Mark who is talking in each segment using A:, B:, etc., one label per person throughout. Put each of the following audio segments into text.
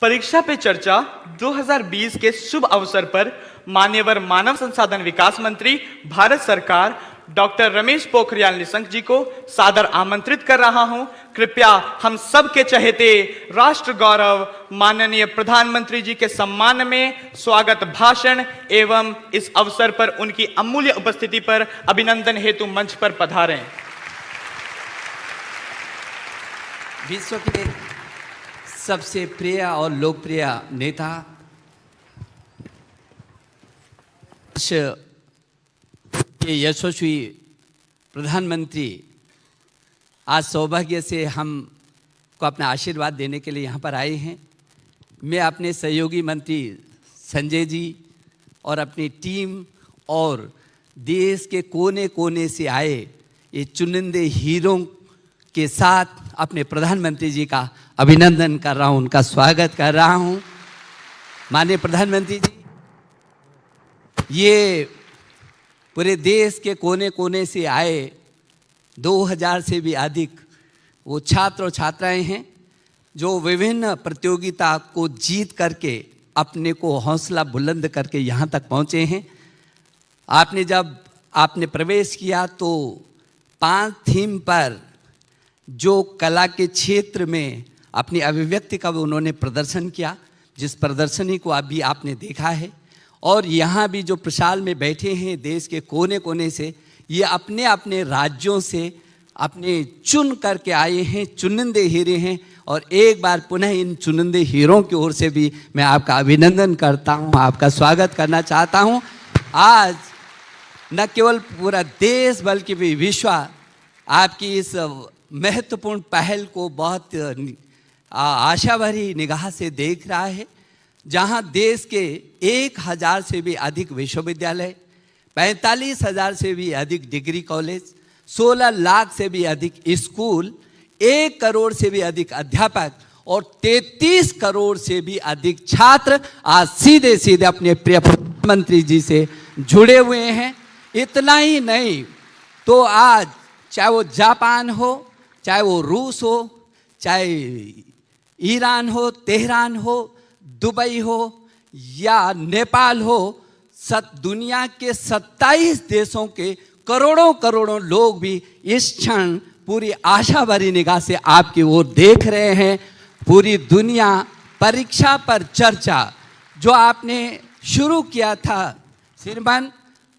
A: परीक्षा पे चर्चा 2020 के शुभ अवसर पर मान्यवर मानव संसाधन विकास मंत्री भारत सरकार डॉक्टर रमेश पोखरियाल निशंक जी को सादर आमंत्रित कर रहा हूं। कृपया हम सब के चहेते राष्ट्र गौरव माननीय प्रधानमंत्री जी के सम्मान में स्वागत भाषण एवं इस अवसर पर उनकी अमूल्य उपस्थिति पर अभिनंदन हेतु मंच पर पधारें।
B: विश्व के सबसे प्रिय और लोकप्रिय नेता के यशस्वी प्रधानमंत्री आज सौभाग्य से हम को अपना आशीर्वाद देने के लिए यहाँ पर आए हैं। मैं अपने सहयोगी मंत्री संजय जी और अपनी टीम और देश के कोने कोने से आए ये चुनिंदे हीरों के साथ अपने प्रधानमंत्री जी का अभिनंदन कर रहा हूँ, उनका स्वागत कर रहा हूँ। माननीय प्रधानमंत्री जी, ये पूरे देश के कोने कोने से आए 2000 से भी अधिक वो छात्र और छात्राएं हैं जो विभिन्न प्रतियोगिता को जीत करके अपने को हौसला बुलंद करके यहाँ तक पहुँचे हैं। जब आपने प्रवेश किया तो 5 थीम पर जो कला के क्षेत्र में अपनी अभिव्यक्ति का उन्होंने प्रदर्शन किया, जिस प्रदर्शनी को अभी आपने देखा है। और यहाँ भी जो प्रशाल में बैठे हैं देश के कोने कोने से, ये अपने अपने राज्यों से अपने चुन करके आए हैं, चुनिंदे हीरे हैं। और एक बार पुनः इन चुनिंदे हीरों की ओर से भी मैं आपका अभिनंदन करता हूँ, आपका स्वागत करना चाहता हूँ। आज न केवल पूरा देश बल्कि भी विश्व आपकी इस महत्वपूर्ण पहल को बहुत आशा भरी निगाह से देख रहा है, जहां देश के 1000 से भी अधिक विश्वविद्यालय, 45,000 से भी अधिक डिग्री कॉलेज, 16 लाख से भी अधिक स्कूल, 1 करोड़ से भी अधिक अध्यापक और 33 करोड़ से भी अधिक छात्र आज सीधे सीधे अपने प्रिय प्रधानमंत्री जी से जुड़े हुए हैं। इतना ही नहीं तो आज चाहे वो जापान हो, चाहे वो रूस हो, चाहे ईरान हो, तेहरान हो, दुबई हो या नेपाल हो, दुनिया के 27 देशों के करोड़ों करोड़ों लोग भी इस क्षण पूरी आशा भरी निगाह से आपकी ओर देख रहे हैं। पूरी दुनिया परीक्षा पर चर्चा जो आपने शुरू किया था श्रीमान,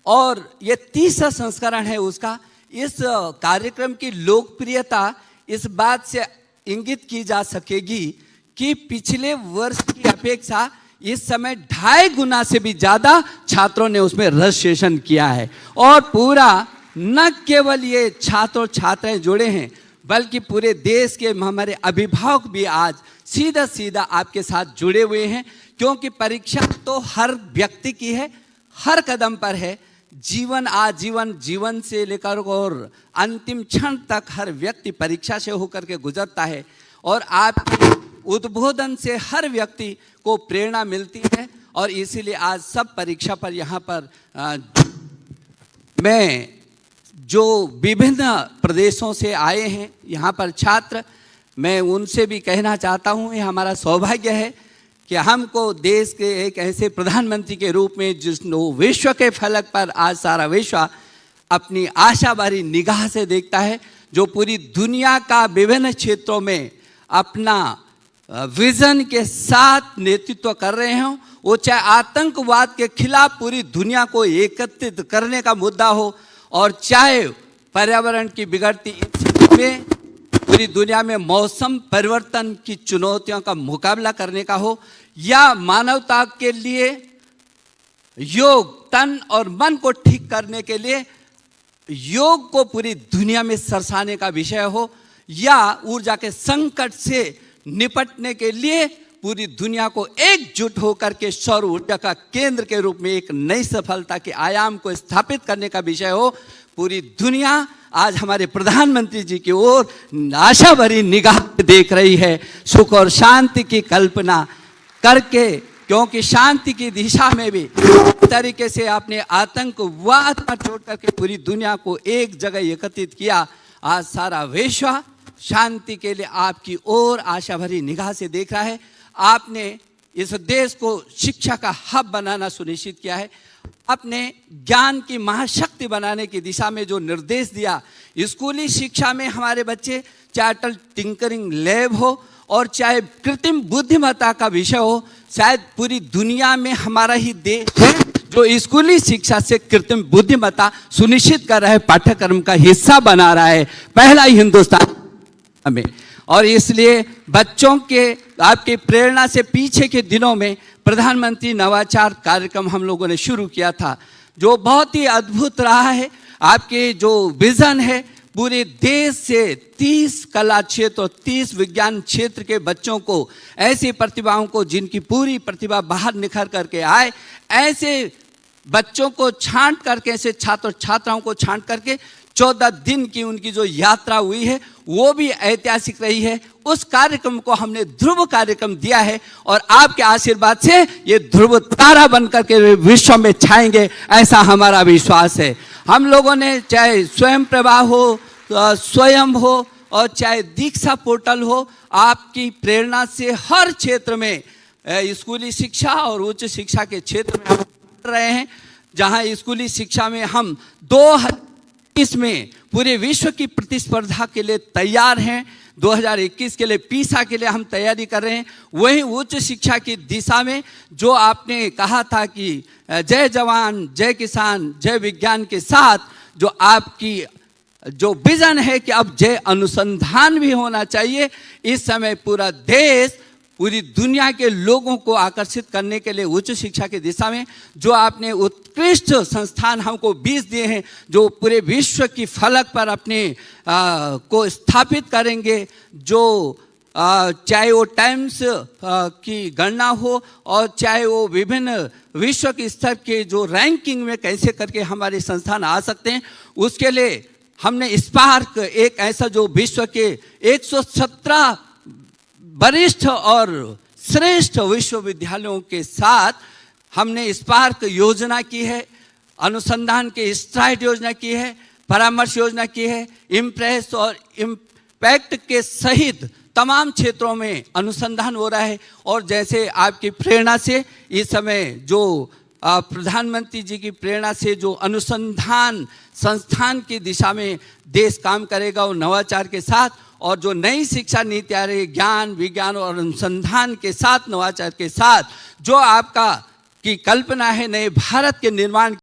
B: और ये 30वां संस्करण है उसका। इस कार्यक्रम की लोकप्रियता इस बात से इंगित की जा सकेगी कि पिछले वर्ष की अपेक्षा इस समय 2.5 गुना से भी ज़्यादा छात्रों ने उसमें रजिस्ट्रेशन किया है। और पूरा न केवल ये छात्र और छात्राएं जुड़े हैं बल्कि पूरे देश के हमारे अभिभावक भी आज सीधा सीधा आपके साथ जुड़े हुए हैं, क्योंकि परीक्षा तो हर व्यक्ति की है, हर कदम पर है। जीवन आजीवन, जीवन से लेकर और अंतिम क्षण तक हर व्यक्ति परीक्षा से होकर के गुजरता है। और आपके उद्बोधन से हर व्यक्ति को प्रेरणा मिलती है। और इसीलिए आज सब परीक्षा पर यहाँ पर मैं जो विभिन्न प्रदेशों से आए हैं यहाँ पर छात्र, मैं उनसे भी कहना चाहता हूँ, ये हमारा सौभाग्य है कि हमको देश के एक ऐसे प्रधानमंत्री के रूप में जिसने विश्व के फलक पर आज सारा विश्व अपनी आशा भरी निगाह से देखता है, जो पूरी दुनिया का विभिन्न क्षेत्रों में अपना विजन के साथ नेतृत्व कर रहे हों। वो चाहे आतंकवाद के खिलाफ पूरी दुनिया को एकत्रित करने का मुद्दा हो, और चाहे पर्यावरण की बिगड़ती स्थिति में पूरी दुनिया में मौसम परिवर्तन की चुनौतियों का मुकाबला करने का हो, या मानवता के लिए योग, तन और मन को ठीक करने के लिए योग को पूरी दुनिया में सरसाने का विषय हो, या ऊर्जा के संकट से निपटने के लिए पूरी दुनिया को एकजुट होकर के सौर ऊर्जा का केंद्र के रूप में एक नई सफलता के आयाम को स्थापित करने का विषय हो। पूरी दुनिया आज हमारे प्रधानमंत्री जी की ओर आशा भरी निगाह देख रही है, सुख और शांति की कल्पना करके, क्योंकि शांति की दिशा में भी तरीके से आपने आतंकवाद पर छोड़ करके पूरी दुनिया को एक जगह एकत्रित किया। आज सारा विश्व शांति के लिए आपकी ओर आशा भरी निगाह से देख रहा है। आपने इस देश को शिक्षा का हब बनाना सुनिश्चित किया है। आपने ज्ञान की महाशक्ति बनाने की दिशा में जो निर्देश दिया, स्कूली शिक्षा में हमारे बच्चे, चाहे अटल टिंकरिंग लैब हो और चाहे कृत्रिम बुद्धिमत्ता का विषय हो, शायद पूरी दुनिया में हमारा ही देश है जो स्कूली शिक्षा से कृत्रिम बुद्धिमत्ता सुनिश्चित कर रहा है, पाठ्यक्रम का हिस्सा बना रहा है, पहला ही हिंदुस्तान में। और इसलिए बच्चों के आपकी प्रेरणा से पीछे के दिनों में प्रधानमंत्री नवाचार कार्यक्रम हम लोगों ने शुरू किया था, जो बहुत ही अद्भुत रहा है। आपके जो विजन है, पूरे देश से 30 कला क्षेत्र और 30 विज्ञान क्षेत्र के बच्चों को, ऐसी प्रतिभाओं को जिनकी पूरी प्रतिभा बाहर निखर करके आए, ऐसे बच्चों को छांट करके, ऐसे छात्र छात्राओं को छांट करके 14 दिन की उनकी जो यात्रा हुई है वो भी ऐतिहासिक रही है। उस कार्यक्रम को हमने ध्रुव कार्यक्रम दिया है और आपके आशीर्वाद से ये ध्रुव तारा बनकर के विश्व में छाएंगे, ऐसा हमारा विश्वास है। हम लोगों ने चाहे स्वयं प्रभा हो, स्वयं हो और चाहे दीक्षा पोर्टल हो, आपकी प्रेरणा से हर क्षेत्र में स्कूली शिक्षा और उच्च शिक्षा के क्षेत्र में हम रहे हैं। जहां स्कूली शिक्षा में हम 2021 में पूरे विश्व की प्रतिस्पर्धा के लिए तैयार हैं। 2021 के लिए पीसा के लिए हम तैयारी कर रहे हैं। वहीं उच्च शिक्षा की दिशा में जो आपने कहा था कि जय जवान जय किसान जय विज्ञान के साथ जो आपकी जो विजन है कि अब जय अनुसंधान भी होना चाहिए। इस समय पूरा देश, पूरी दुनिया के लोगों को आकर्षित करने के लिए उच्च शिक्षा की दिशा में जो आपने उत्कृष्ट संस्थान हमको 20 दिए हैं, जो पूरे विश्व की फलक पर अपने को स्थापित करेंगे, जो चाहे वो टाइम्स की गणना हो और चाहे वो विभिन्न विश्व के स्तर के जो रैंकिंग में कैसे करके हमारे संस्थान आ सकते हैं, उसके लिए हमने स्पार्क, एक ऐसा जो विश्व के 117 वरिष्ठ और श्रेष्ठ विश्वविद्यालयों के साथ हमने स्पार्क योजना की है, अनुसंधान के स्ट्राइड योजना की है, परामर्श योजना की है, इम्प्रेस और इम्पैक्ट के सहित तमाम क्षेत्रों में अनुसंधान हो रहा है। और जैसे आपकी प्रेरणा से इस समय जो प्रधानमंत्री जी की प्रेरणा से जो अनुसंधान संस्थान की दिशा में देश काम करेगा, वो नवाचार के साथ, और जो नई शिक्षा नीति आ रही है ज्ञान विज्ञान और अनुसंधान के साथ, नवाचार के साथ, जो आपका की कल्पना है नए भारत के निर्माण